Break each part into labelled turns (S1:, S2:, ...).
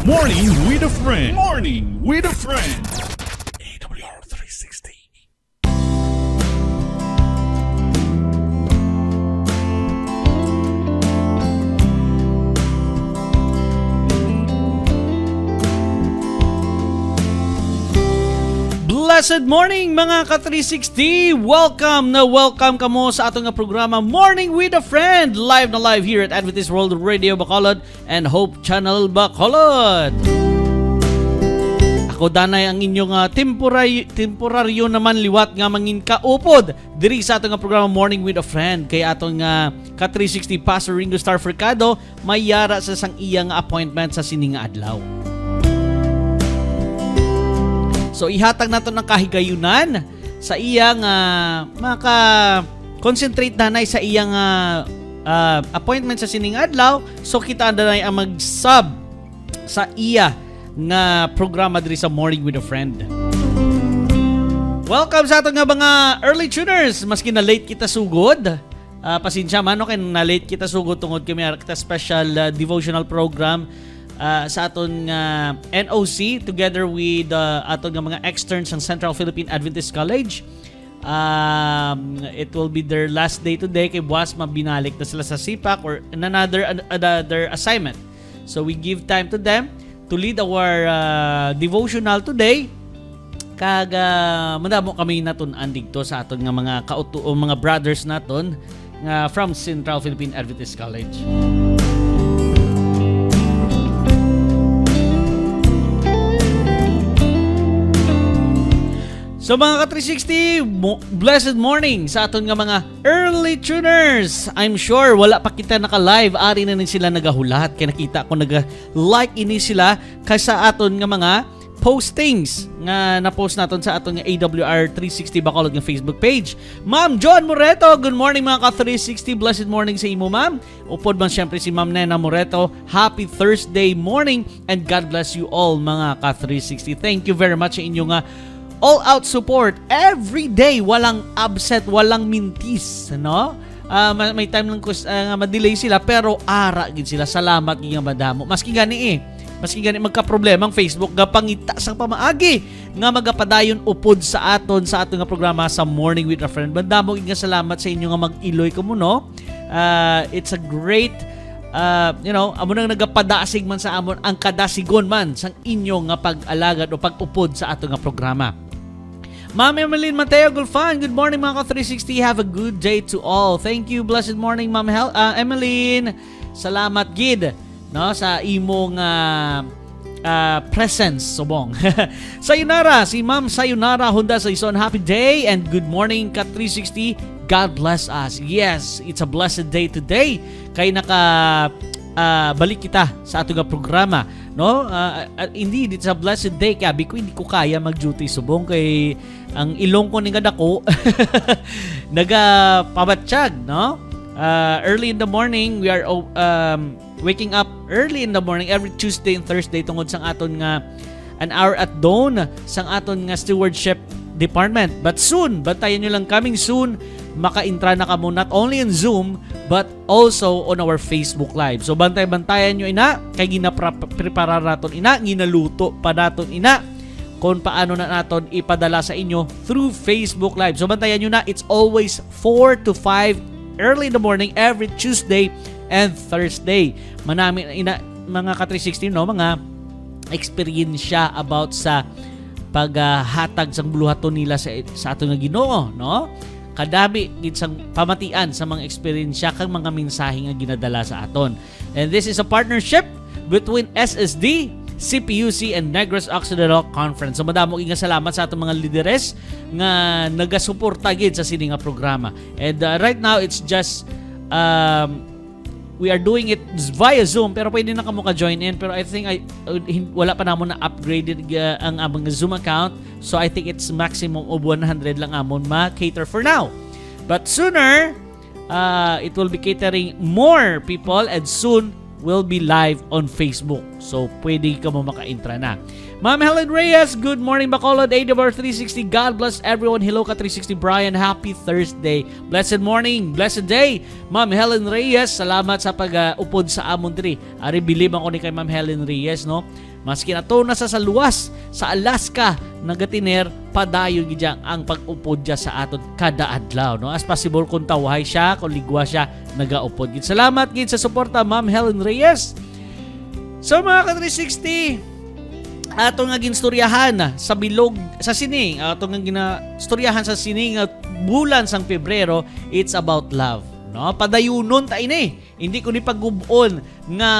S1: Morning with a friend. Morning with a friend. AWR 360.
S2: Blessed morning mga ka-360! Welcome kamo sa atong programa Morning with a Friend. Live na live here at Adventist World Radio Bacolod and Hope Channel Bacolod. Ako danay ang inyong temporaryo naman liwat nga mangin kaupod diri sa atong programa Morning with a Friend. Kay atong ka-360 Pastor Ringo Star Fercado may yara sa sang iyang appointment sa sining adlaw. So ihatag nato ng kahigayunan sa iyang maka-concentrate nanay sa iyang appointment sa sining adlaw. So kita andanay ang mag-sub sa iya nga programa diri sa Morning with a Friend. Welcome sa ato nga mga early tuners. Maski na late kita sugod. Pasensya man kay na late kita sugod tungod kami kita special devotional program sa aton NOC together with aton nga mga externs ng Central Philippine Adventist College. It will be their last day today kay buwas mabinalik na sila sa SIPAC or another assignment. So we give time to them to lead our devotional today. Kag madamo kami natun-an dito sa aton nga mga mga brothers naton nga from Central Philippine Adventist College. So mga ka-360, blessed morning sa aton nga mga early tuners. I'm sure wala pa kita naka-live, ari na rin sila nagahulat. Kaya nakita ko nag-like ini sila kaysa aton nga mga postings nga na-post naton sa aton nga AWR 360 Bacolod nga Facebook page. Ma'am John Moreto, good morning mga ka-360. Blessed morning sa imo, ma'am. Upod man siyempre si Ma'am Nena Moreto. Happy Thursday morning and God bless you all mga ka-360. Thank you very much sa inyo nga all-out support every day, walang absent, walang mintis, no? May time lang ma-delay sila pero ara gid sila. Salamat gid nga madamo. Maski gani magka-problema ang Facebook gapangita sa pamaagi nga magapadayon upod sa aton nga programa sa Morning with a Friend. Madamo gid nga salamat sa inyo nga mag-iloy kamo, no? It's a great amo nang nagapadasig man sa amon ang kadasigon man sang inyo nga pag-alagad o pag-upod sa ato nga programa. Ma'am Emeline Mateo Gulfan, good morning mga ka-360. Have a good day to all. Thank you. Blessed morning, Ma'am Emeline. Salamat gid no sa imong presence subong. Sayonara, si Ma'am Sayonara Honda sa ison. Happy day and good morning ka-360. God bless us. Yes, it's a blessed day today. Kay balik kita sa ato nga programa, no? Indeed, it's a blessed day. Kabi ko hindi ko kaya mag-duty subong kay ang ilong ko nga dako nagapabatsyag, no? Early in the morning, we are waking up early in the morning every Tuesday and Thursday tungod sang aton nga an hour at dawn sang aton nga stewardship department. But soon, bantayan nyo lang, coming soon, maka-intra na kamo not only in Zoom but also on our Facebook Live. So bantay-bantayan nyo ina, kay ginaprepara naton ina, ginaluto pa naton ina kung paano na naton ipadala sa inyo through Facebook Live. So bantayan nyo na, it's always 4 to 5 early in the morning every Tuesday and Thursday. Manami ina mga ka-360, no, mga experience about sa paghatag sang buluhaton nila sa ato nga Ginoo, no? Kadami gid sang pamatian sa mga experience kang mga mensahe nga ginadala sa aton. And this is a partnership between SSD, CPUC and Negros Occidental Conference. So madamo gid nga salamat sa atong mga lideres nga nagasuporta gid sa sini nga programa. And right now it's just we are doing it via Zoom pero pwede na kamo ka-join in pero I think wala pa namon na upgraded ang among Zoom account, so I think it's maximum of 100 lang amon ma-cater for now. But sooner it will be catering more people and soon will be live on Facebook. So pwede ka mo maka-intra na. Ma'am Helen Reyes, good morning Bacolod, AWR 360. God bless everyone. Hello ka 360 Brian, happy Thursday. Blessed morning, blessed day. Ma'am Helen Reyes, salamat sa pag-upod sa amon diri. Ari bilib ako ni kay Ma'am Helen Reyes, no? Maski nato na sa luwas sa Alaska nagatiner padayon gid ang pag-upod dia sa aton kada adlaw, no? As possible kung tawhay siya, kung ligwa siya, nagaupod gid. Salamat gid sa suporta, Ma'am Helen Reyes. So mga ka-360, ato nga ginstoryahan sa bilog sa sining, ato nga ginastoryahan sa sining nga bulan sang Pebrero, it's about love, no? Padayunon ta ini. Hindi ko ni pagubon nga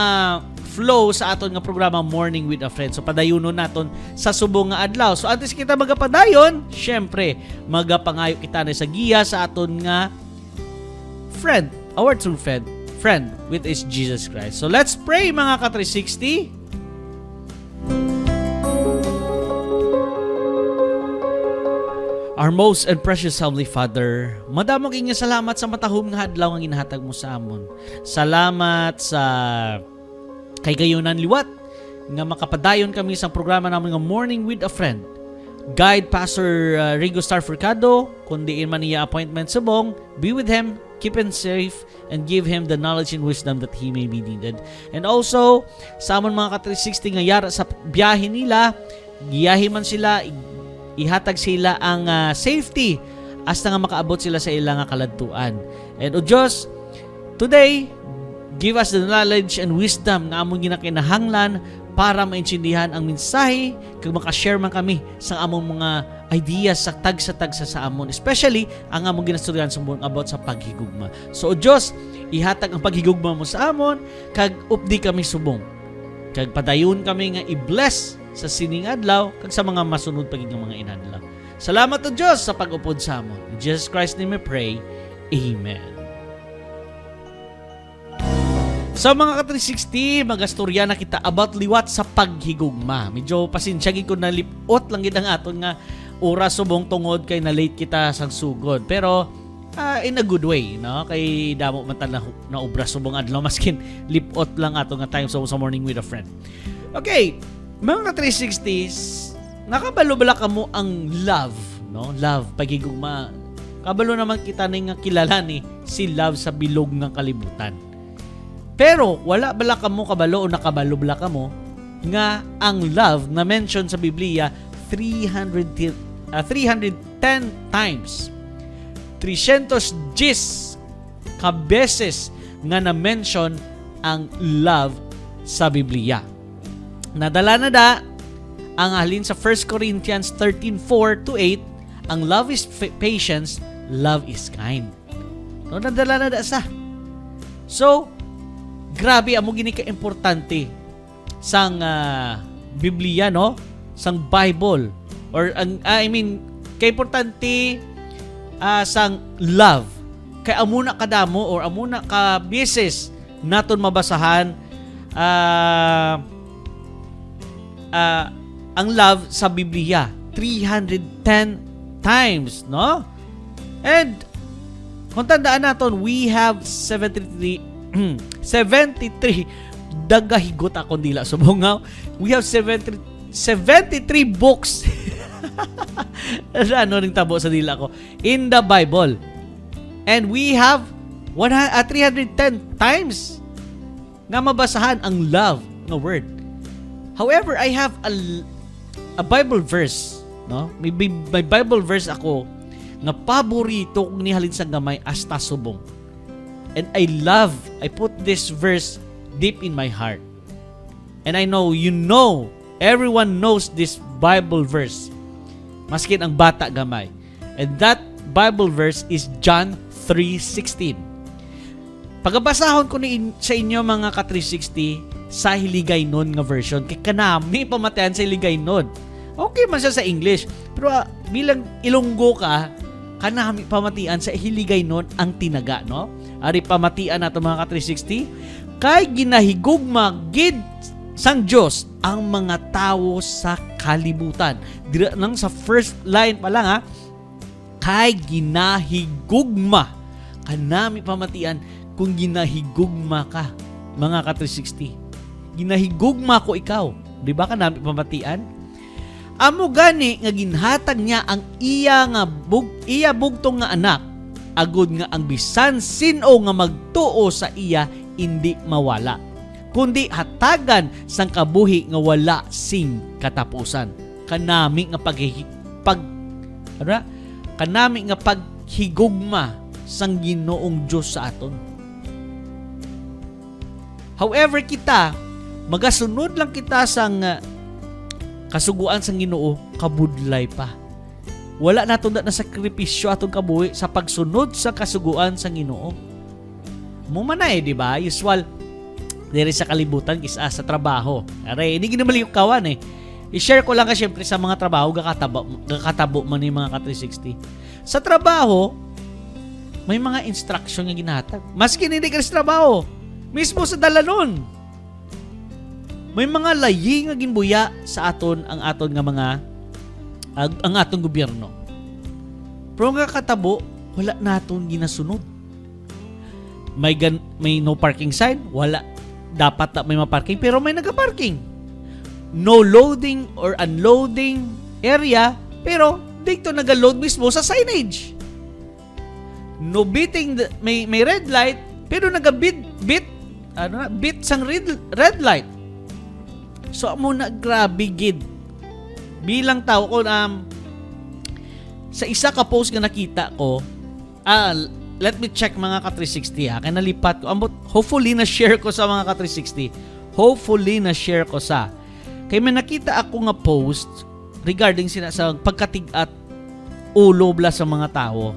S2: flow sa aton nga programa Morning with a Friend. So padayunon naton sa subong nga adlaw. So antes kita magapadayon, syempre magapangayo kita na sa giya sa aton nga friend, our true friend with is Jesus Christ. So let's pray mga ka-360. Our most and precious Heavenly Father, madamo kay nga salamat sa matahom nga adlaw nga ginahatag mo sa amon. Salamat sa kay gayunan liwat nga makapadayon kami sa programa namin nga Morning with a Friend. Guide Pastor Rigo Star Furcado, kundi man niya appointment subong, be with him, keep him safe, and give him the knowledge and wisdom that he may be needed. And also, sa amon mga ka-360 nga yara sa biyahe nila, giyahi man sila, ihatag sila ang safety hasta nga makaabot sila sa ilang kaladtuan. And o Diyos, today, give us the knowledge and wisdom nga among ginakinahanglan para maintindihan ang mensahe kag makashare man kami sa among mga ideas sa tagsa sa amon, especially ang among ginasturyan sumbong about sa paghigugma. So o Diyos, ihatag ang paghigugma mo sa amon kag updi kami subong. Kag padayon kami nga i-bless sa sining adlaw kag sa mga masunod pagig nga mga inadlaw. Salamat o Diyos sa pag-upod sa amon. In Jesus Christ name we pray. Amen. Sa mga ka-360, magastorya na kita about liwat sa paghigugma. Medyo pasinsyagi ko na lipot lang gid ang aton nga oras subong tungod kay na late kita sang sugod. Pero in a good way, no? Kay damo man ta na obra subong adlaw maskin lipot lang ato nga time sa Morning with a Friend. Okay, mga ka-360s, nakabalo bala kamo ang love, no? Love, paghigugma. Kabalo naman kita ni nga kilala ni si love sa bilog ng kalibutan. Pero wala bala kamo kabalo o nakabalo bala kamo nga ang love na mention sa Biblia 310 times. 310 kabeses nga na-mention ang love sa Biblia. Nadala na da ang halin sa 1 Corinthians 13:4-8, ang love is patience, love is kind. No, nadala na da sa. So, grabe amo gini ka importante sang Biblia, no? Sang Bible or kay importante sang love. Kay amuna kadamo or amuna ka beses naton mabasahan ang love sa Biblia 310 times, no? And kung tandaan naton, we have 73 dagahigot akong dila subongaw. We have 73 books ano ring tabo sa dila ko in the Bible, and we have 310 times nga mabasahan ang love na word. However, I have a Bible verse, no? May Bible verse ako nga paborito kong nihalin sa gamay hasta subong. And I put this verse deep in my heart. And I know, everyone knows this Bible verse. Maskin ang bata gamay. And that Bible verse is John 3:16. Pagabasahon ko sa inyo mga ka-360 sa Hiligaynon nga version. Kaya kanami pamatayan sa Hiligaynon. Okay man siya sa English. Pero bilang Ilonggo ka, kanami pamatian sa Hiligaynon ang tinaga, no? Ari pamatian nato mga ka-360, kay ginahigugma gid sang Dios ang mga tawo sa kalibutan. Dira nang sa first line pa lang kay ginahigugma. Kanami pamatian kung ginahigugma ka, mga ka-360. Ginahigugma ko ikaw. Di ba kanami pamatian? Amo gani nga ginhatag niya ang iya bugtong nga anak, agud nga ang bisan sino nga magtuo sa iya hindi mawala, kundi hatagan sang kabuhi nga wala sing katapusan. Kanami nga kanami nga paghigugma sang Ginoong Dios sa aton. However kita, magasunod lang kita sang kasuguan sang Ginoo, kabudlay pa. Wala naton na sakripisyo atong kabuhi sa pagsunod sa kasuguan sang Ginoo. Mumana di ba? Usual diri sa kalibutan kisa sa trabaho. Aray, hindi ginamali yung kawan I-share ko lang ka syempre sa mga trabaho gakatabo man yung mga ka-360. Sa trabaho, may mga instruction nga ginatag. Maski hindi ka sa trabaho, mismo sa dalanon. May mga layi nga ginbuya sa aton ang aton nga mga ang atong gobyerno. Pero nga katabo, wala naton ginasunod. May no parking sign, wala. Dapat na may maparking, pero may nagka-parking. No loading or unloading area, pero dito nag-load mismo sa signage. No beating, may red light, pero nag-bit sang red light. So, amo na grabe gid. Bilang tao ko, sa isa ka post nga nakita ko, let me check mga ka-360 kaya nalipat ko. Hopefully na-share ko sa mga ka-360. Hopefully na-share ko sa. Kaya may nakita ako nga post regarding sa pagkatig-at ulo bla sa mga tao.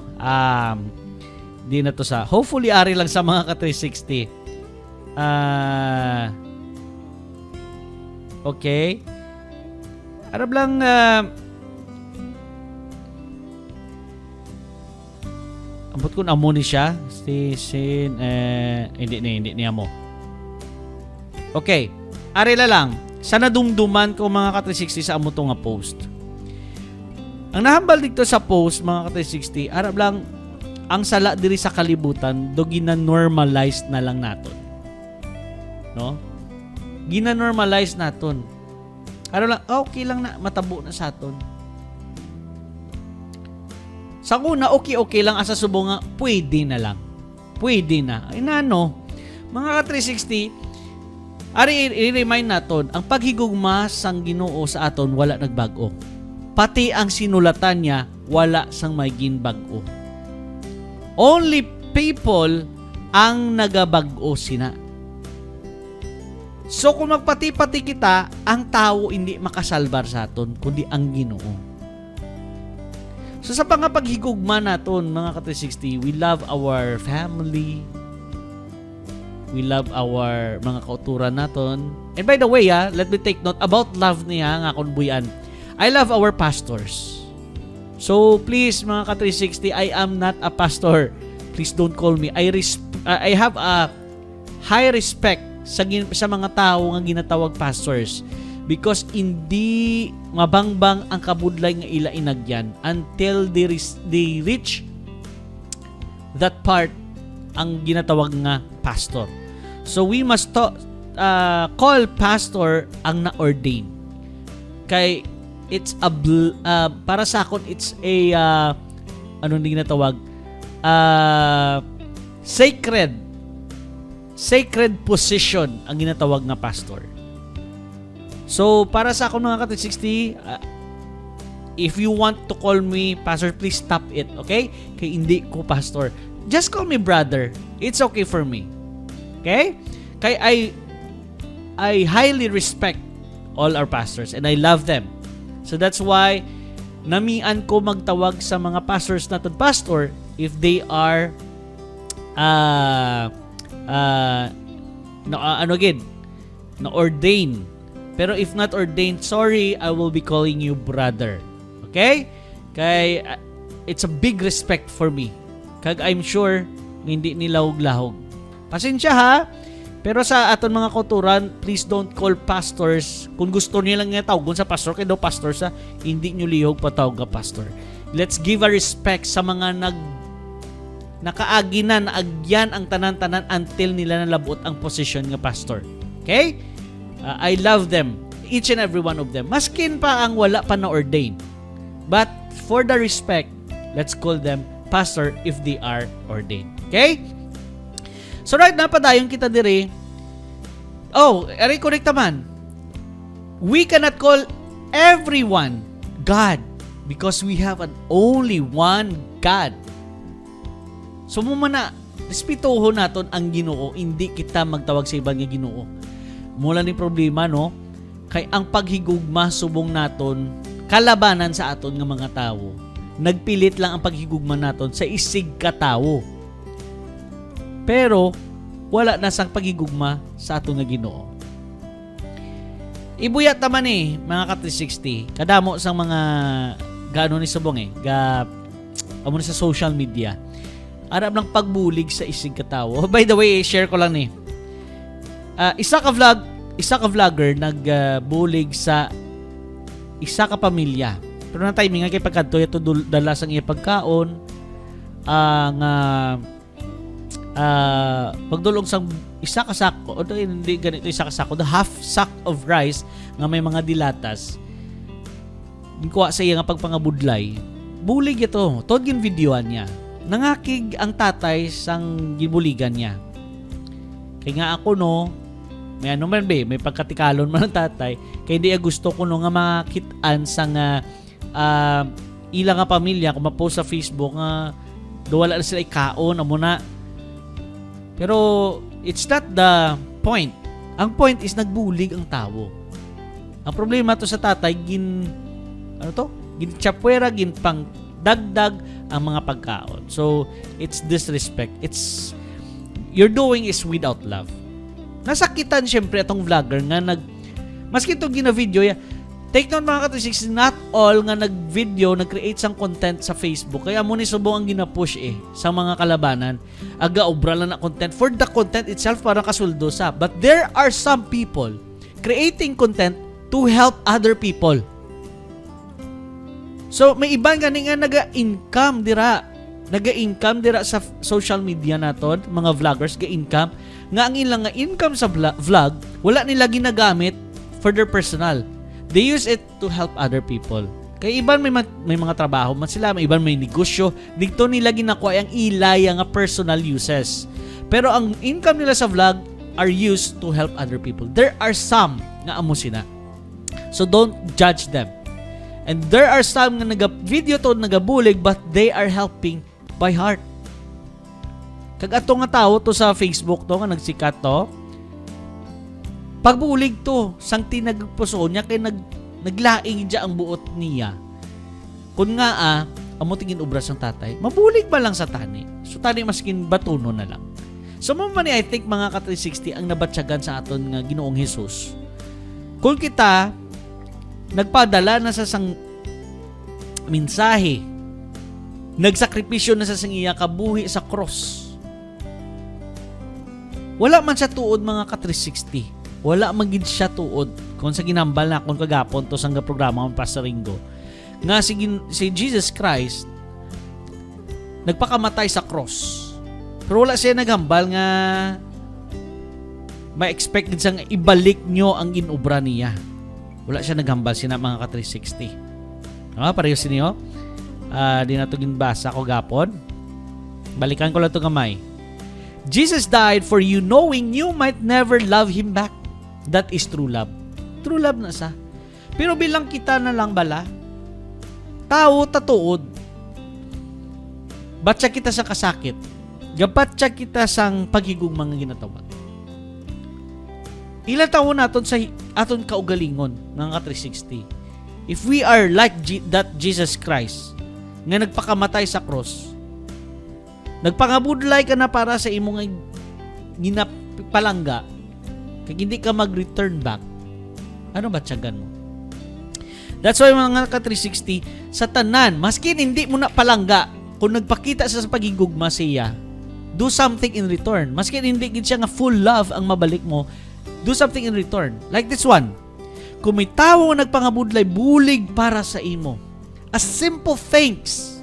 S2: Di na to sa. Hopefully ari lang sa mga ka-360. Okay. Arab lang ambot ko na amo ni siya. Station hindi niya mo. Okay. Ari lang. Sa nadumduman ko mga ka-360 sa amo to nga post. Ang nahambal dito sa post mga ka-360, arab lang ang sala diri sa kalibutan do gina-normalize na lang naton. No? Gina-normalize naton. Ano lang, okay lang na matabo na sa aton. Sa una, okay lang asa subo nga, pwede na lang. Pwede na. Ay nano, mga ka-360, i-remind naton, ang paghigugma sang Ginoo sa aton wala nagbago. Pati ang sinulatan niya wala sang may ginbago. Only people ang nagabago sina. So kung magpati-pati kita, ang tao hindi makasalbar sa aton kundi ang Ginoo. So sa paghigugma naton mga ka-360, we love our family. We love our mga kauturan naton. And by the way, let me take note about love niya nga kon buyan. I love our pastors. So please mga ka-360, I am not a pastor. Please don't call me. I have a high respect sa mga tao nga ginatawag pastors because hindi mabangbang ang kabudlay nga ila inagyan until they reach that part ang ginatawag nga pastor. So we must call pastor ang na-ordain. Kay it's a para sa akon it's a ano din ginatawag sacred position ang ginatawag nga pastor. So para sa akon mga ka-360, if you want to call me pastor, please stop it, okay? Kay hindi ko pastor. Just call me brother. It's okay for me. Okay? Kay I highly respect all our pastors and I love them. So that's why namian ko magtawag sa mga pastors natin pastor if they are na-ordain. Pero if not ordained, sorry, I will be calling you brother. Okay? Kay it's a big respect for me. Kag I'm sure hindi nilahog-lahog. Pasensya ha. Pero sa aton mga kauturan, please don't call pastors. Kung gusto niyo lang nga tawagon sa pastor, kaya daw pastor sa hindi niyo lihog patawag ka pastor. Let's give a respect sa mga nakaagi na naagyan ang tanan-tanan until nila nalabot ang posisyon nga pastor. Okay? I love them. Each and every one of them. Maskin pa ang wala pa na-ordain. But for the respect, let's call them pastor if they are ordained. Okay? So right na padayon kita dire Aray correct naman. We cannot call everyone God because we have an only one God. So muna, respetuho naton ang Ginoo, hindi kita magtawag sa ibang nga Ginoo. Mula ni problema, no? Kay ang paghigugma subong naton kalabanan sa aton nga mga tawo. Nagpilit lang ang paghigugma naton sa isig ka tawo. Pero wala na sang paghigugma sa aton nga Ginoo. Ibuyat naman mga ka-360. Kadamo sang mga gaano ni subong amo ni sa social media. Arab lang pagbulig sa isig ka tawo. By the way, share ko lang isa ka vlogger nagbulig sa isa ka pamilya. Pero na timing nga kay pagkadto ito dala sang iya pagkaon ang pagdulong sa isa ka sako, hindi ganito isa ka sako, the half sack of rice nga may mga dilatas. Kuha sa iya nga pagpangabudlay. Bulig ito. Tod gin videoan niya. Nangakig ang tatay sang gibuligan niya. Kaya nga ako may may pagkatikalon man ng tatay, kaya di gusto ko nga makitaan sang ilang nga pamilya kung ma-post sa Facebook nga wala na sila ikaon amo na. Pero it's not the point. Ang point is nagbulig ang tao. Ang problema to sa tatay ginchapwera, ginpang dagdag ang mga pagkaon. So it's disrespect. You're doing is without love. Nasakitan syempre atong vlogger nga maski itong gina-video take note mga ka-360, not all nga nag-video, nag-create sang content sa Facebook. Kaya mo ni subong ang gina-push sa mga kalabanan. Aga-obra lang na content. For the content itself, parang kasuldo sa. But there are some people creating content to help other people. So, may ibang gani nga naga-income dira sa social media naton, mga vloggers, ga-income. Nga ang ilang nga income sa vlog, wala nila ginagamit for their personal. They use it to help other people. Kaya iban may mga trabaho man sila, may iban may negosyo, dito nila ginakuha ang ilaya nga personal uses. Pero ang income nila sa vlog are used to help other people. There are some nga amo sina. So don't judge them. And there are some nga naga-video to, nagabulig, but they are helping by heart. Kag ato nga tao to sa Facebook to nga nagsikat to, pagbulig to, sang tinagpuso niya kay naglaing dya ang buot niya. Kung nga amo tingin obras ng tatay, mabulig ba lang sa tani? So tani maskin batuno na lang. So mamani I think mga ka-360 ang nabatsyagan sa aton nga Ginoong Hesus. Kung kita nagpadala na sa sang mensahe, nagsakripisyo na sa sang iya kabuhi sa cross. Wala man sa tuod mga ka-360. Wala magid siya tuod kung sa ginambal na kung kagapon to sang programa ng Pastor Ringo nga si Jesus Christ nagpakamatay sa cross, pero wala siya naghambal nga ma-expect din sang ibalik nyo ang inobra niya. Wala siya naghambal sina mga ka-360. Pareho siniyo di na to ginbasa ko gapon. Balikan ko lang to gamay. Jesus died for you knowing you might never love Him back. That is true love. True love na sa. Pero bilang kita na lang bala, tao tatuod. Batsa kita sa kasakit. Gabatsa kita sang paghigugma nga ginatawag. Ilang taon naton sa aton kaugalingon ng ka-360. If we are like that Jesus Christ nga nagpakamatay sa cross, nagpangabudlay ka na para sa imong ginapalangga, kaya hindi ka mag-return back, ano ba tiyagan mo? That's why mga ka-360, sa tanan, maskin hindi mo na palangga, kung nagpakita sa pagigugma siya, do something in return. Maskin hindi siya nga full love ang mabalik mo, do something in return. Like this one, kung may tao nagpangabudlay, bulig para sa imo. A simple thanks.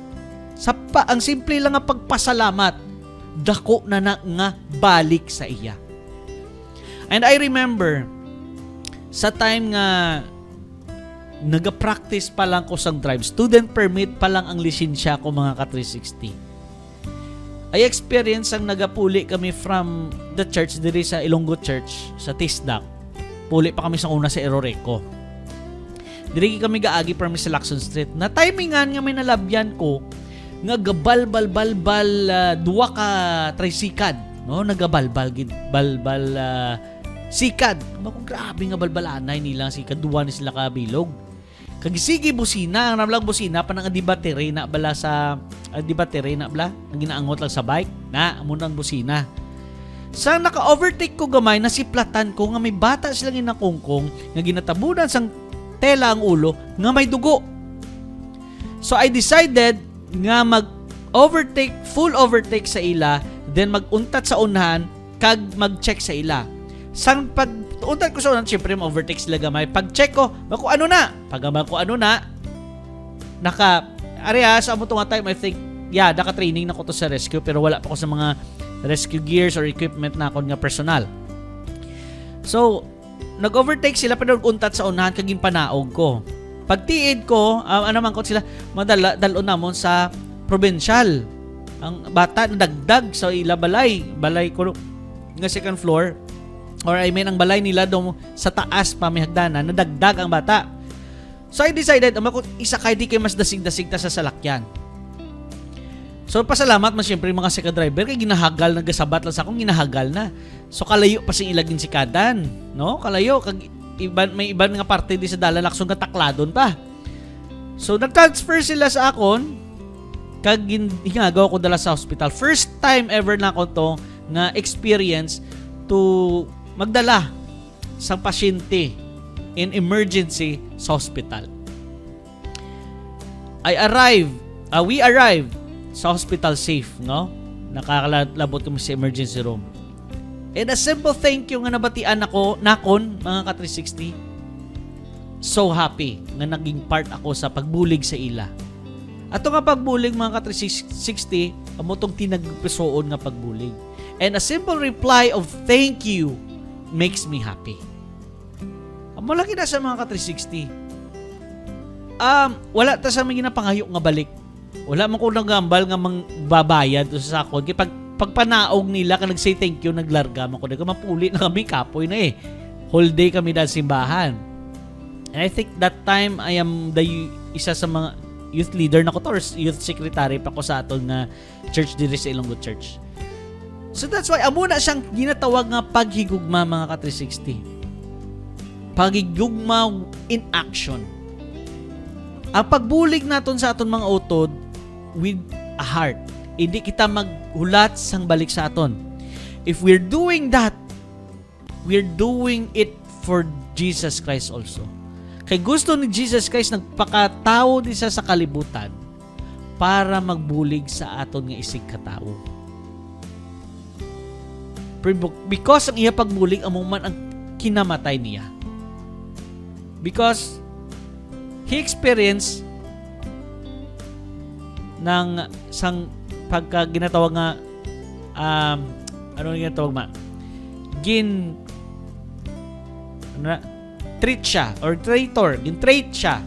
S2: Ang simple lang nga pagpasalamat, dako na nga balik sa iya. And I remember, sa time nga nag-practice pa lang ko sa drive, student permit pa lang ang lisensya ko mga ka-360. I experience ang nagapuli kami from the church diri sa Ilonggo Church sa Tisdak. Puli pa kami sa una sa Eroreco. Diri kami gaagi from sa Lacson Street. Na timingan nga may nalabyan ko nga gabalbal duwa ka tricycad, no? Nagabalbal gid balbal sikad. Mako grabe nga balbalanay nila sikad duwa ni sila ka bilog. Kagisigi busina, ang namlang busina pa nang di battery na bala sa di battery na bala, ang ginaangot lang sa bike na amo nang busina. Sa naka-overtake ko gamay nasiplatan ko nga may bata silang inakungkong nga ginatabunan sang tela ang ulo nga may dugo. So I decided nga mag-overtake, full overtake sa ila, then mag-untat sa unahan kag mag-check sa ila. Sang pag-untat ko sa unahan, syempre ma-overtake sila gamay. Pag-check ko, ko ano na? Pag ko ano na, sa amo nga time, I think, naka-training na ko to sa rescue, pero wala pa ko sa mga rescue gears or equipment na ako nga personal. So, nag-overtake sila pero untat sa unahan kaging panaog ko. Pagtiid ko, man ko sila dalon namon sa provincial. Ang bata nadagdag sa ila balay ko nga second floor, or I mean ang balay nila do sa taas pa may hagdanan, nadagdag ang bata. So I decided isa kay di kay mas dasig-dasig ta sa salakyan. So pasalamat man siyempre mga sika driver kay ginahagal nagasabat lang sa akong ginahagal na. So kalayo pa sing ilagin si kadan, no? Kalayo kag may iban nga parte di sa dala laksong katakladon pa. So nag-transfer sila sa akon kag hingagaw ko dala sa hospital. First time ever na ko to nga experience to magdala sa pasyente in emergency sa hospital. We arrived sa hospital safe, no? Nakakalabot kami sa emergency room. And a simple thank you nga nabatian ako nakon mga ka-360. So happy nga naging part ako sa pagbulig sa ila. Ato nga pagbulig mga ka-360, amo tong tinagpisoon nga pagbulig. And a simple reply of thank you makes me happy. Amo lagi na sa mga ka-360. Wala ta sa mga ginapangayo nga balik. Wala man ko nagambal nga mangbabayad sa sakon. Kaya pagpanaog nila ka nag-say thank you, naglarga man ko. Mapuli na kami, kapoy na eh. Whole day kami dahil simbahan. And I think that time I am isa sa mga youth leader na ko to, or youth secretary pa ko sa aton na church diri sa Ilonggo Church. So that's why amo na siyang ginatawag nga paghigugma mga ka-360. Paghigugma in action. Ang pagbulig naton sa aton mga utod with a heart. Hindi kita maghulat sang balik sa aton. If we're doing that, we're doing it for Jesus Christ also. Kay gusto ni Jesus Christ nagpakatao di sa kalibutan para magbulig sa aton nga isig katao. Because ang iya pagbulig amo man ang kinamatay niya. Because he experienced ng sang pagka ginatawag nga ano ginatawag ma? Treat siya or traitor, gin-trait siya.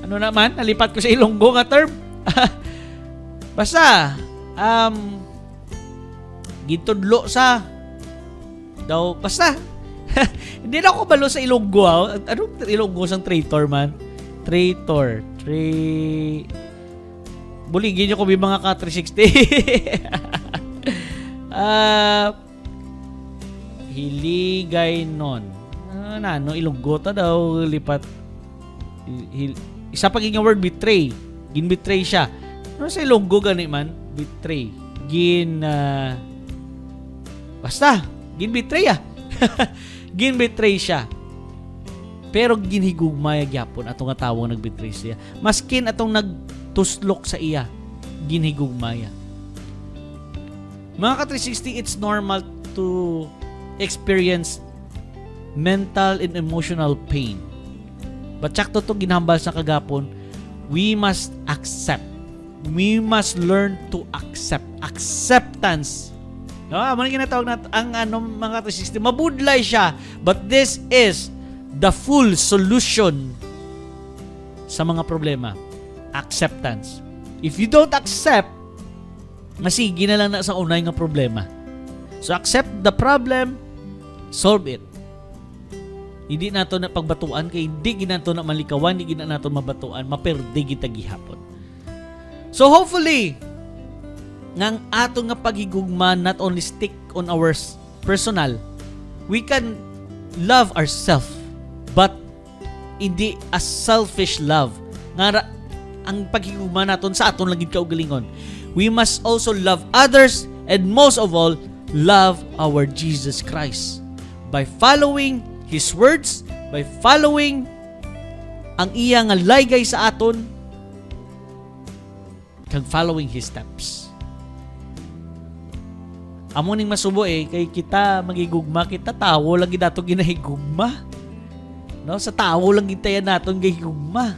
S2: Ano naman, nalipat ko sa Ilonggo nga term. Basta gintudlo sa daw basta hindi na ako balo sa Ilonggo. Anong Ilonggo sang traitor man? Traitor. Buligin nyo ko may mga ka-360. Hiligay nun. Ilonggo ta daw lipat. Isa pag yung word betray. Gin-betray siya. Ano sa Ilonggo gani man? Betray. Basta. Gin-betray Gin-betray siya. Pero ginhigugmaya gyapon atong nga tawo nag-betray siya. Maskin atong nagtuslok sa iya, ginhigugmaya. Mga ka-360, it's normal to experience mental and emotional pain. But sakto to ginhambal sa kagapon, we must accept. We must learn to accept. Acceptance. No, amo na ginatawag natin ang mga ka-360. Mabudlay siya, but this is the full solution sa mga problema. Acceptance. If you don't accept, masigi na lang na sa unay nga problema. So accept the problem, solve it. Hindi nato na pagbatuan kay hindi ginato na malikawan, hindi gina nato mabatuan, maperde kita gihapon. So hopefully, ngang ato nga paghigugma not only stick on our personal, we can love ourselves, but hindi a selfish love. Nga ang paghigugma naton sa aton lagid kaugalingon. We must also love others, and most of all, love our Jesus Christ by following His words, by following ang iya nga laygay sa aton, kag following His steps. Amo ning masubo kay kita magigugma, kita tawo lang gid nato ginahigugma. No, sa tawo lang gid tayo naton gihigugma.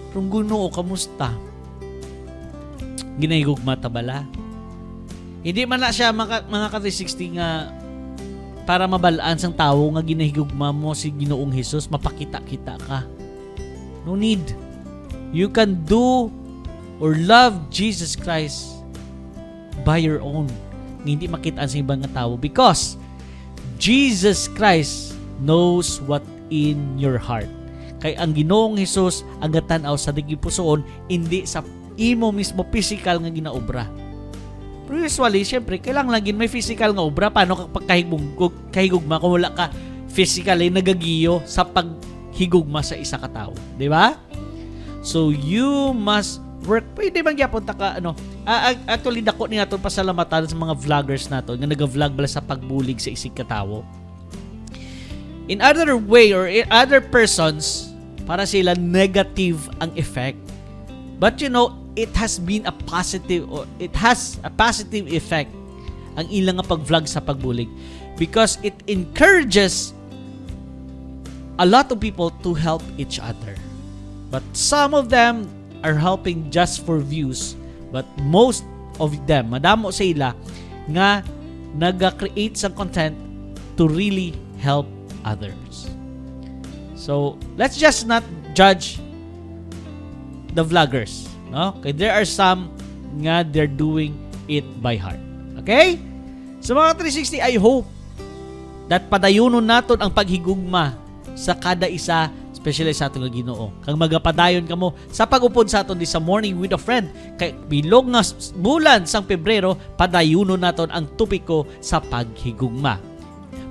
S2: Pero Ginoo, kamusta? Ginahigugma ta bala? Hindi man na siya mga ka-360 nga para mabalaan sang tawo nga ginahigugma mo si Ginoong Hesus, mapakita-kita ka. No need. You can do or love Jesus Christ by your own. Hindi makitaan sa ibang nga tao because Jesus Christ knows what in your heart. Kay ang Ginoong Hesus ang gatanaw sa digipusoon, hindi sa imo mismo physical nga ginaobra. Pero usually, syempre, kailangan laging may physical nga obra. Paano kapag kahigugma kung wala ka physically nagagiyo sa paghigugma sa isa ka tao? Diba? So, you must work. Pwede bang yapon ta ka, actually, dako ni natin pasalamatan sa mga vloggers nato nga nag-vlog bala sa pagbulig sa isig ka tao. In other way, or in other persons, para sila negative ang effect. But it has been a positive, or it has a positive effect ang ilang nga pag-vlog sa pagbulig because it encourages a lot of people to help each other. But some of them are helping just for views, but most of them, madamo sa ila nga naga-create sa content to really help others. So, let's just not judge the vloggers. No? Okay, there are some nga they're doing it by heart. Okay? So mga 360, I hope that padayunon naton ang paghigugma sa kada isa, especially sa atong Ginoo. Kang magapadayon kamo sa pag-upod sa aton di sa Morning with a Friend. Kay bilog nga bulan sang Pebrero, padayunon naton ang topiko sa paghigugma.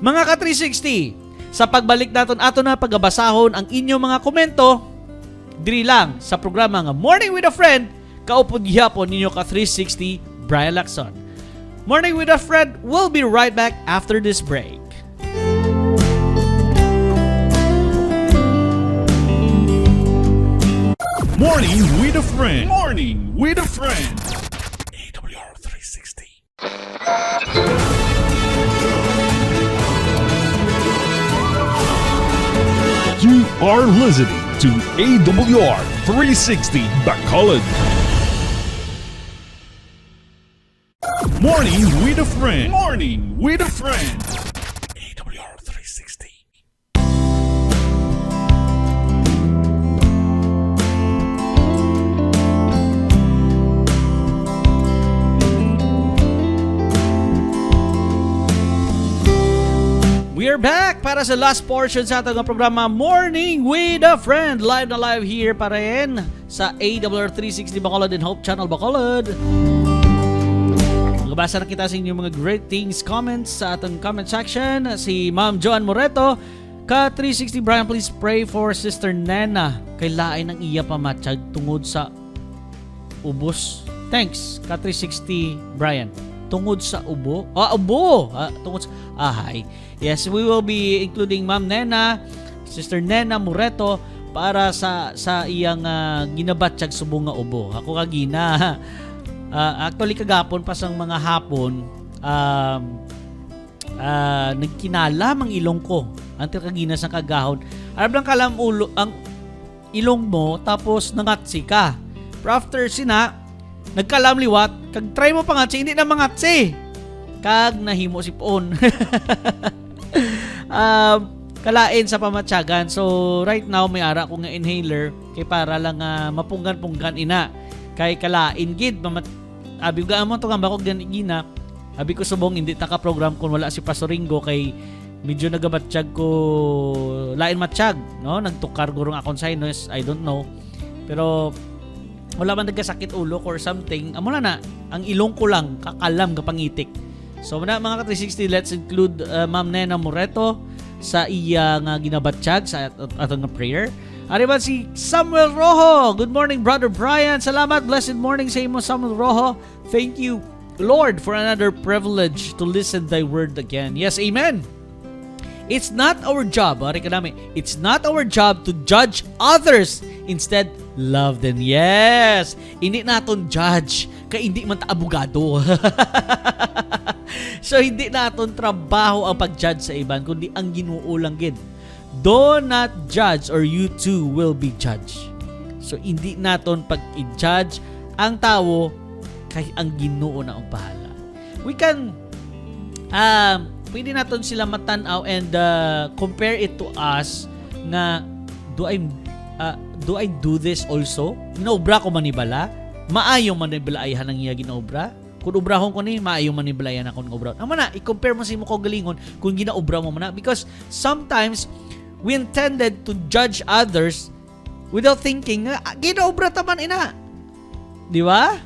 S2: Mga ka-360, sa pagbalik naton aton na pagabasahon ang inyong mga komento diri lang sa programa nga Morning with a Friend, kaupod gihapon ninyo ka-360 Brian Lacson. Morning with a Friend, we'll be right back after this break.
S1: Morning with a Friend. Morning with a Friend. AWR 360. You are listening to AWR 360 Bacolod. Morning with a Friend. Morning with a Friend. AWR 360.
S2: We are back para sa last portion sa ating programa Morning with a Friend. Live na live here pa rin sa AWR 360 Bacolod and Hope Channel Bacolod. Magbasa na kita sa inyong mga great things comments sa ating comment section. Si Ma'am Joan Moreto, ka-360 Brian, please pray for Sister Nena. Kay lain ng iya pamatsyag tungod sa ubos. Thanks, ka-360 Brian. Tungod sa ubo? Ubo! Tungod sa... hi. Yes, we will be including Ma'am Nena, Sister Nena Moreto, para sa iyang ginabatsyag subong nga ubo. Ako kagina, actually kagapon pa sang mga hapon, nagkinala ang ilong ko. Until kagina sang kagahon. Arab lang kalam ang ilong mo, tapos nangatsi ka. Pero after sina, nagkalam liwat, kag try mo pangatsi, hindi na mangatsi. Kag nahimo si Poon. Kalain sa pamatsyagan. So right now may ara ko nga inhaler kay para lang mapunggan-punggan ina kay kalain gid abi ga mo to nga bako gina. Abi ko subong hindi ta ka program kung wala si Pastor Ringo kay medyo nagabatsyag ko lain matsyag, no? Nagtukar gurong akong sinus, I don't know. Pero wala man nagkasakit ulo or something. Amo na ang ilong ko lang kakalam kapangitik. So mga ka-360, let's include Ma'am Nena Moreto sa iya nga ginabatsyag sa atong nga prayer. Ari ba si Samuel Rojo? Good morning, Brother Brian. Salamat, blessed morning sa imo, Samuel Rojo. Thank you, Lord, for another privilege to listen thy word again. Yes, amen. It's not our job, it's not our job to judge others. Instead, love them. Yes! Hindi naton judge, kaya hindi man ta abogado. So, hindi naton trabaho ang pag-judge sa iban, kundi ang Ginoo lang gid. Do not judge or you too will be judged. So, hindi naton pag-i-judge ang tao, kay ang Ginoo na ang bahala. We can pwede naton sila matanaw and compare it to us na do I do this also? Ginaobra ko manibala? Maayo manibala ayhan ang iya ginaobra? Kung obrahon ko ni, maayo manibala yan ako ng obra. Ama na, i-compare mo sa imo ko galingon kung ginaobra mo na. Because sometimes, we intended to judge others without thinking, ginaobra taman ina. Di ba?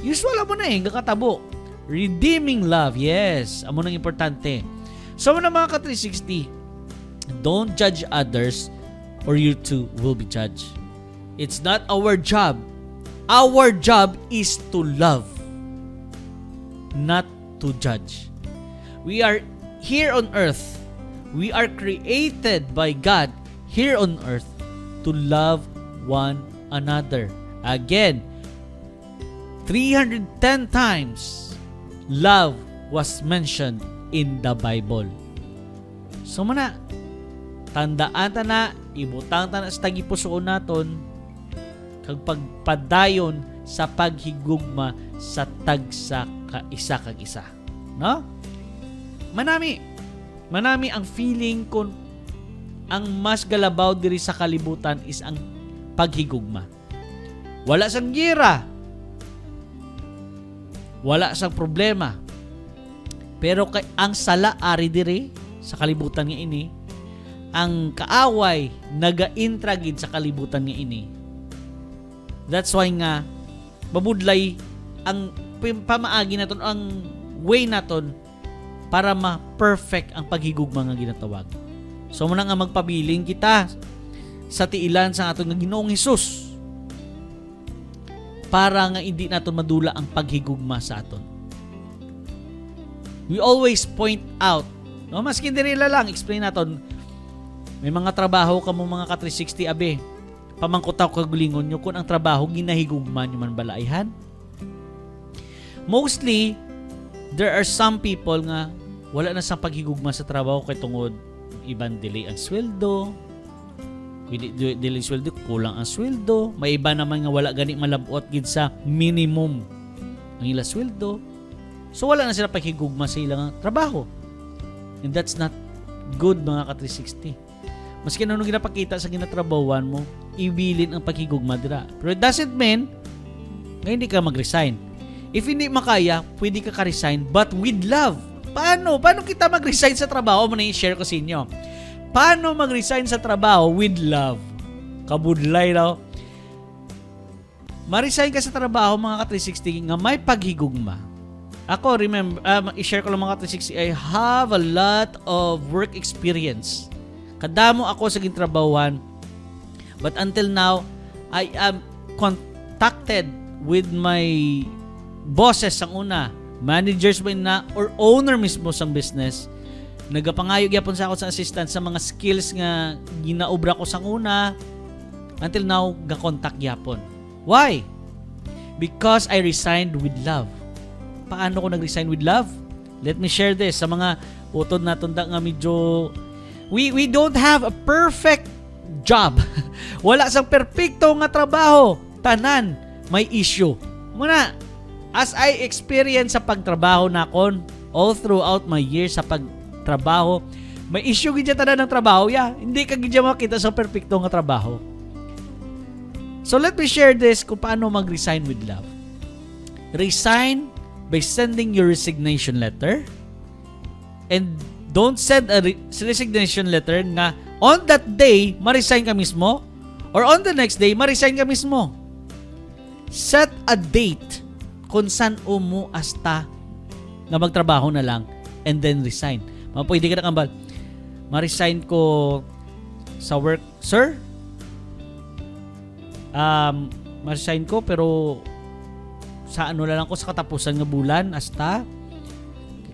S2: Usual mo na kakatabo. Redeeming love, yes. Amo nang importante. So mga ka-360, don't judge others or you too will be judged. It's not our job. Our job is to love, not to judge. We are here on earth. We are created by God here on earth to love one another. Again, 310 times love was mentioned in the Bible. So mana, tandaan ta na, ibutang ta na sa tagipusoon naton, kag pagpadayon sa paghigugma sa tagsa ka isa kag isa. No? Manami ang feeling kung ang mas galabaw diri sa kalibutan is ang paghigugma. Wala sang gira. Wala sang problema. Pero kay ang sala ari diri sa kalibutan nga ini, ang kaaway nagaintragid sa kalibutan nga ini. That's why nga babudlay ang pamaagi naton, ang way naton para ma-perfect ang paghigugma nga ginatawag. So muna nga magpabiling kita sa tiilan sa aton nga Ginoong Hesus para nga hindi naton madula ang paghigugma sa aton. We always point out, no, maski diri lang explain naton, may mga trabaho kamo mga ka-360 abe, pamangkutaw kagulingon nyo kung ang trabaho ginahigugma nyo man balaihan. Mostly, there are some people nga wala na sa paghigugma sa trabaho kay tungod iban delay ang sweldo, delay sweldo, kulang ang sweldo, may iba naman nga wala gani malabot gid sa minimum ang ila sweldo. So wala na sila paghigugma sa ilang trabaho. And that's not good mga ka-360. Maski ano ginapakita sa ginatrabawan mo, ibilin ang paghigugma dira. Pero it doesn't mean nga hindi ka mag-resign. If hindi makaya, pwede ka ka-resign but with love. Paano? Paano kita mag-resign sa trabaho? Muna i-share ko sa inyo. Paano mag-resign sa trabaho with love? Kabudlay daw. Ma-resign ka sa trabaho mga ka-360 nga may paghigugma. Ako, remember, i-share ko lang mga ka-360, I have a lot of work experience. Kadamo ako sa gintrabahuan. But until now, I am contacted with my bosses ang una, managers ba na, or owner mismo sang business. Nagapangayog yapon sa ako sa assistant sa mga skills nga ginaobra ko sang una. Until now, ga-contact yapon. Why? Because I resigned with love. Paano ko nag-resign with love? Let me share this sa mga utod na tunda nga medyo we don't have a perfect job. Wala sang perpekto nga trabaho. Tanan may issue. Muna, as I experience sa pagtrabaho nakon all throughout my years sa pagtrabaho, may issue gid tanan ng trabaho ya. Hindi ka gid makita sa perpekto nga trabaho. So let me share this kung paano mag-resign with love. Resign by sending your resignation letter. And don't send a resignation letter na on that day, ma-resign ka mismo. Or on the next day, ma-resign ka mismo. Set a date kung saan mo asta na magtrabaho na lang and then resign. Pwede ka na kambal, ma-resign ko sa work, sir? Ma-resign ko pero sa ano na lang ko sa katapusan ng bulan asta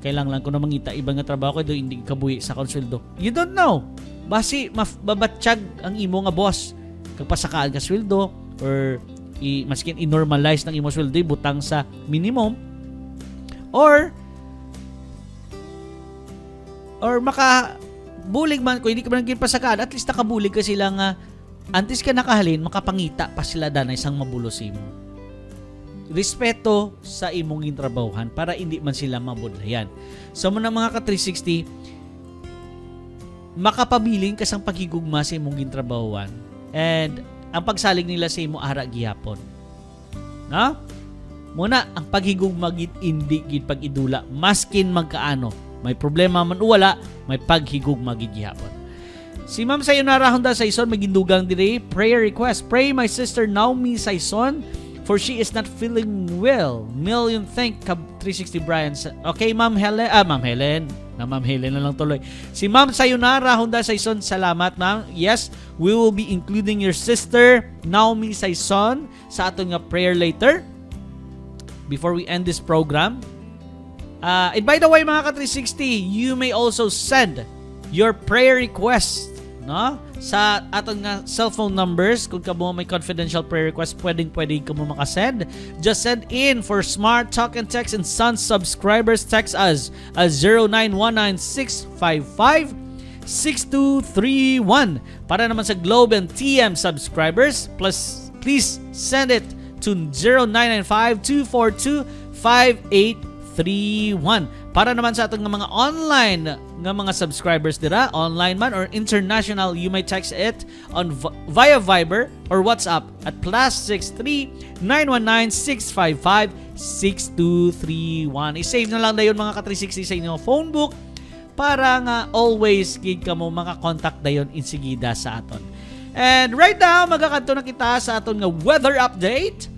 S2: kailangan lang ko na mangita ibang nga trabaho ko hindi kabuhi sa konsuldo. You don't know. Basi mababatsyag ang imo nga boss kapag ka sweldo or maskin i-normalize ng imo sweldo butang sa minimum or makabulig man kung hindi ka man pasakaan at least nakabulig ka sila nga antes ka nakahalin makapangita pa sila danay isang mabulos imo. Respeto sa imong gintrabahuhan para hindi man sila mabudlayan. So muna mga ka-360 makapabiling kasang paghigugma sa imong gintrabahuhan and ang pagsalig nila sa imo ara gihapon. No? Muna ang paghigugma gid hindi gid pag-idula maskin magkaano. May problema man o wala, may paghigugma gid gihapon. Si Ma'am Sayonara Honda Saison magindugang dire prayer request. Pray my sister Naomi Saison for she is not feeling well. Million thank Cab 360 Brian. Okay, Ma'am Helen. Ma'am Helen. Ma'am Helen na lang tuloy. Si Ma'am Sayonara Honda Saison, salamat, Ma'am. Yes, we will be including your sister Naomi Saison sa aton nga prayer later before we end this program. And by the way, mga ka-360, you may also send your prayer request, no? Sa aton nga cellphone numbers. Kung ka mo may confidential prayer request, pwedeng ka mo makasend. Just send in for Smart Talk and Text and Sun subscribers. Text us at 0919-655-6231. Para naman sa Globe and TM subscribers, please send it to 0995-242-5831. Para naman sa ating mga online nga mga subscribers dira, online man or international, you may text it on via Viber or WhatsApp at +63-919-655-6231. I-save na lang dayon mga ka-360 sa inyong phone book para nga always gig ka mo maka-contact dayon insigida sa aton. And right now, magkakanto na kita sa aton nga weather update.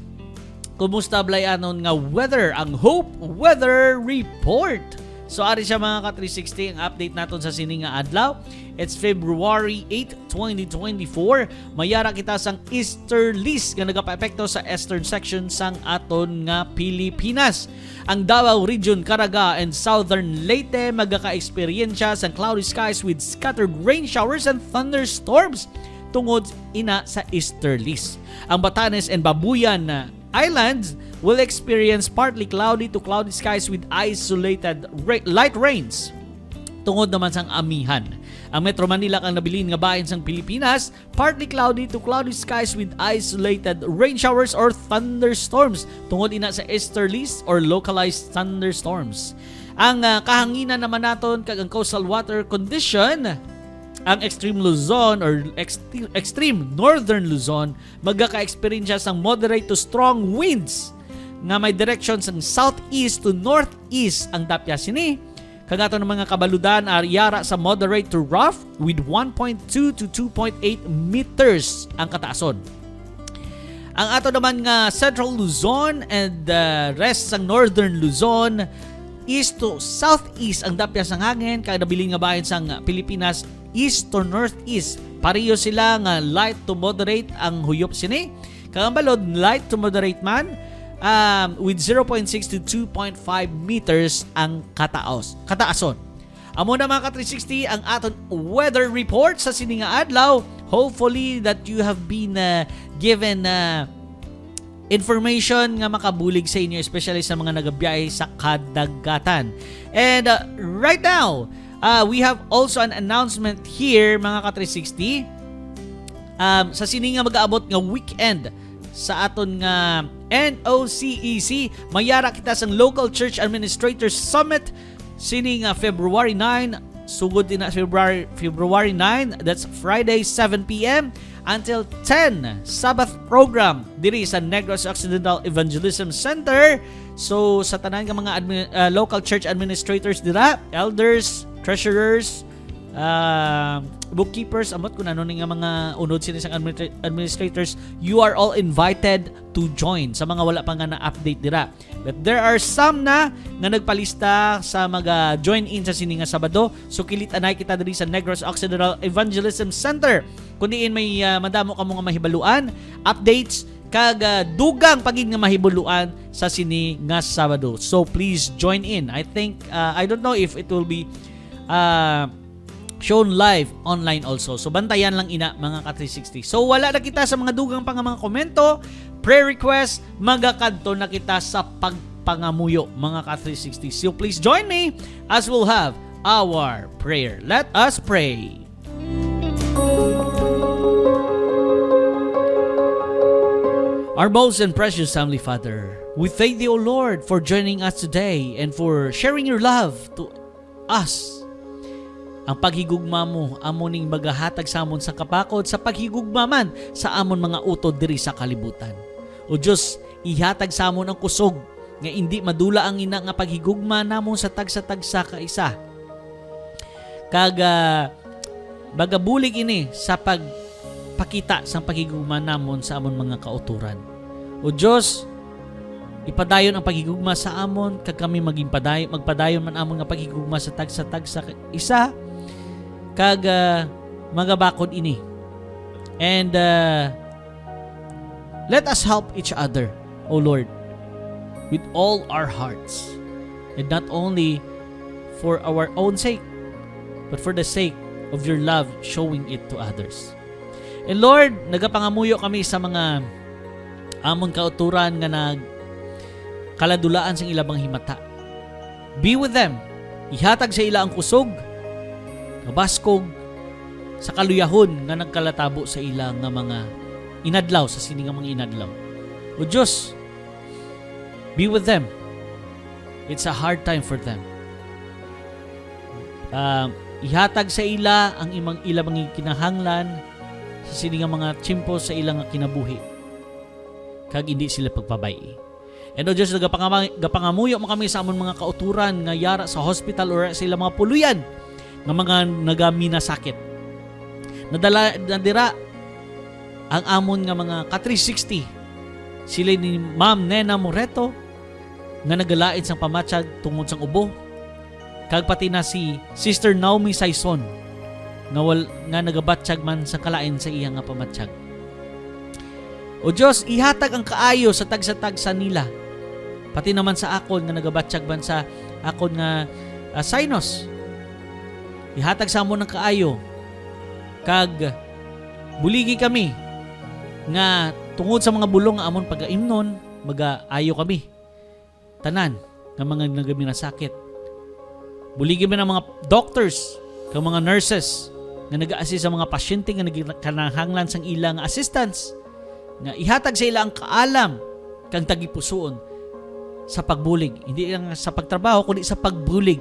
S2: Kumusta blay anon nga weather ang Hope Weather Report. So ari siya mga ka-360 ang update naton sa sining nga adlaw. It's February 8, 2024. Mayara kita sang easterlies nga nagapaepekto sa eastern section sang aton nga Pilipinas. Ang Davao Region, Caraga and Southern Leyte magaka-eksperyensya sang cloudy skies with scattered rain showers and thunderstorms tungod ina sa easterlies. Ang Batanes and Babuyan Islands will experience partly cloudy to cloudy skies with isolated light rains tungod naman sang amihan. Ang Metro Manila kang nabilin nga bahin sang Pilipinas, partly cloudy to cloudy skies with isolated rain showers or thunderstorms tungod ina sa easterlies or localized thunderstorms. Ang kahanginan naman naton kag ang coastal water condition, ang extreme Luzon or extreme northern Luzon magkaka-experience sang moderate to strong winds nga may direction sang southeast to northeast ang dapya sini. Kagato ng mga kabaludan yara sa moderate to rough with 1.2 to 2.8 meters ang kataason. Ang ato naman nga central Luzon and rest sang northern Luzon east to southeast ang dapya sang hangin kay nabiling nga bahin sang Pilipinas east to northeast. Pareho sila nga light to moderate ang huyop sini. Kagambalod light to moderate man with 0.6 to 2.5 meters ang kataason. Amo na mga ka-360 ang aton weather report sa sini nga adlaw. Hopefully that you have been given information nga makabulig sa inyo, especially sa mga nagabiyahe sa kadagatan. And right now, we have also an announcement here mga ka-360. Sa sini nga mag-aabot nga weekend sa aton nga NOCEC, mayara kita sang Local Church Administrators Summit sini nga February 9 sugod din na February 9, that's Friday 7 p.m. until 10 Sabbath program diri sa Negros Occidental Evangelism Center. So sa tanan nga mga local church administrators dira, elders, treasurers, bookkeepers, amot kung ano nga mga unod sila sa administrators, you are all invited to join sa mga wala pa nga na-update dira. But there are some na nga nagpalista sa mag-join in sa sini nga Sabado. So kilit anay kita diri sa Negros Occidental Evangelism Center. Kung diin may madamo ka mga mahibaluan, updates, kag dugang pagig nga mahibuluan sa sini nga Sabado. So please join in. I think I don't know if it will be shown live online also. So bantayan lang ina mga ka-360. So wala na kita sa mga dugang pang mga komento, prayer request, magakadto na kita sa pagpangamuyo mga ka-360. So please join me as we'll have our prayer. Let us pray. Our most and precious Heavenly Father, we thank Thee, O Lord, for joining us today and for sharing Your love to us. Ang paghigugma mo, amoning magahatag sa amon sa kapakod, sa paghigugma man sa amon mga utod diri sa kalibutan. O Diyos, ihatag sa amon ang kusog, nga hindi madula ang ina nga paghigugma namon sa tagsa-tagsa kaisa. Bagabulig ini sa pagpakita sa paghigugma namon sa amon mga kauturan. O Diyos, ipadayon ang paghigugma sa amon, kag kami maging magpadayon man amon nga paghigugma sa tagsa-tagsa kaisa, kag magabakod ini. And let us help each other, O Lord, with all our hearts, and not only for our own sake, but for the sake of your love, showing it to others. And Lord, nagapangamuyo kami sa mga amon kauturan nga nagkaladulaan sa ilabang himata. Be with them. Ihatag sa ila ang kusog, kabaskog, sa kaluyahon nga nagkalatabo sa ila nga mga inadlaw, sa sini nga mga inadlaw. O Diyos, be with them. It's a hard time for them. Ihatag sa ila ang ila mga kinahanglan sa sini nga mga tsimpo sa ila nga kinabuhi, kag hindi sila pagpabay. And o Diyos, gapangamuyo mo kami sa amon mga kauturan nga yara sa hospital or sa ila mga puluyan nga mga nagaminasakit. Nadira ang amon nga mga ka-360. Sila ni Ma'am Nena Moreto nga nagalait sang pamatsyag tungod sang ubo. Kag pati na si Sister Naomi Saison nga nagabatsyag man sa kalain sa iya nga pamatsyag. O Diyos, ihatag ang kaayo sa tagsa-tagsa nila. Pati naman sa akon nga nagabatsyag man sa akon nga sinus. Ihatag sa amon ng kaayo, kag buligi kami nga tungod sa mga bulong nga amon pag-aimnon, mag-aayo kami tanan nga mga nagaminasakit. Buligi man ang mga doctors kag mga nurses nga nag-a-assist sa mga pasyente nga nagkanahanglan sang ilang assistance, nga ihatag sa ila ang kaalam kag tagipusoon sa pagbulig, hindi lang sa pagtrabaho kundi sa pagbulig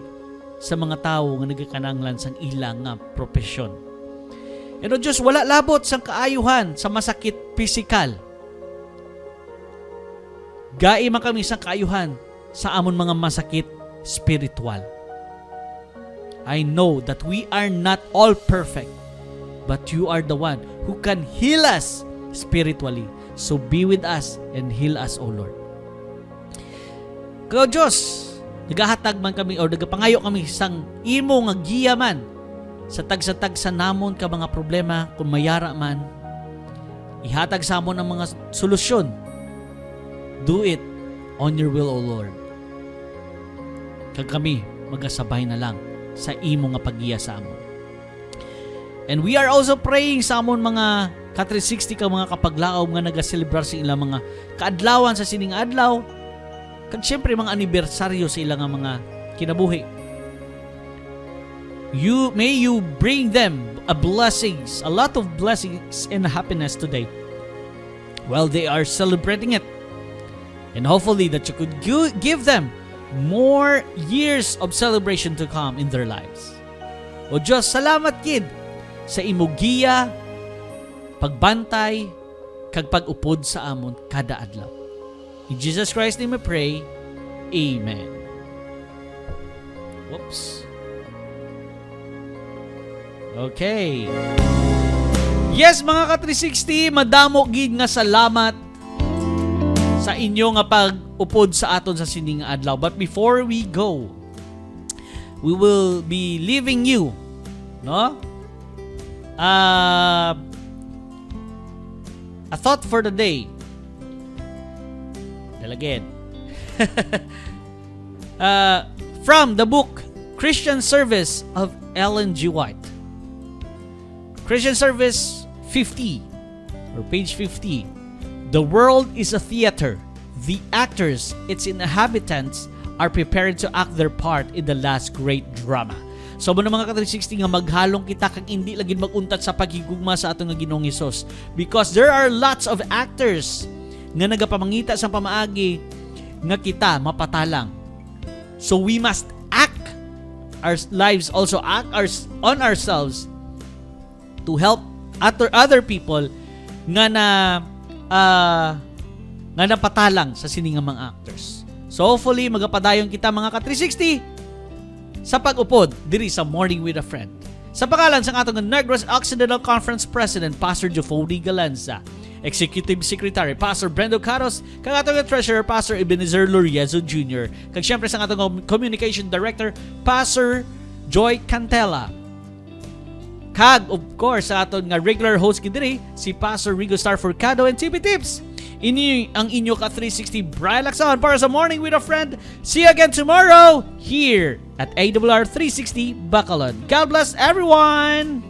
S2: sa mga tao nga nagkanahanglan sang ilang nga propesyon. And o Diyos, wala labot sang kaayuhan sa masakit pisikal. Gai man kami sang kaayuhan sa amon mga masakit spiritual. I know that we are not all perfect, but you are the one who can heal us spiritually. So be with us and heal us, O Lord. Kaya Diyos, nagahatag man kami o nagapangayo kami sang imo nga giya man sa tagsa-tagsa namon ka mga problema kung mayara man. Ihatag sa amon ang mga solusyon. Do it on your will, O Lord. Kag kami magasabay na lang sa imo nga paggiya sa amon. And we are also praying sa amon mga ka-360 ka mga kapaglaob nga nagaselebrar sa ilang mga kaadlawan sa sining adlaw, kag syempre mga anibersaryo sa ilang mga kinabuhi. May you bring them a lot of blessings and happiness today while they are celebrating it. And hopefully that you could give them more years of celebration to come in their lives. O Diyos, salamat kid sa imugiya, pagbantay, kag pag-upod sa amon kada adlaw. In Jesus Christ's name I pray, Amen. Whoops. Okay. Yes, mga ka-360, madamo gid nga salamat sa inyo nga pag-upod sa aton sa sining adlaw. But before we go, we will be leaving you, no? A thought for the day. Again. From the book Christian Service of Ellen G. White. Christian Service 50 or page 50. The world is a theater. The actors, its inhabitants, are prepared to act their part in the last great drama. So mo mga ka-360 nga maghalong kita kag hindi lagi maguntat sa paghigugma sa atong nga Ginoong Hesus, because there are lots of actors nga nagapamangita sa pamaagi nga kita mapatalang. So we must act our lives, also act on ourselves to help other people nga napatalang sa sining nga mga actors. So hopefully magapadayon kita mga ka-360 sa pag-upod diri sa Morning with a Friend. Sa pangalan sa atong Negros Occidental Conference President Pastor Jofody Galanza, Executive Secretary Pastor Brendo Caros, kag atong Treasurer Pastor Ebenezer Loriezo Jr., kag syempre sa atong Communication Director Pastor Joy Cantela, kag of course sa aton nga regular host kidiri si Pastor Rigo Star Forcado and TV Tips. Ini ang inyo ka-360 Brian Lacson para sa Morning with a Friend. See you again tomorrow here at AWR 360 Bacolod. God bless everyone!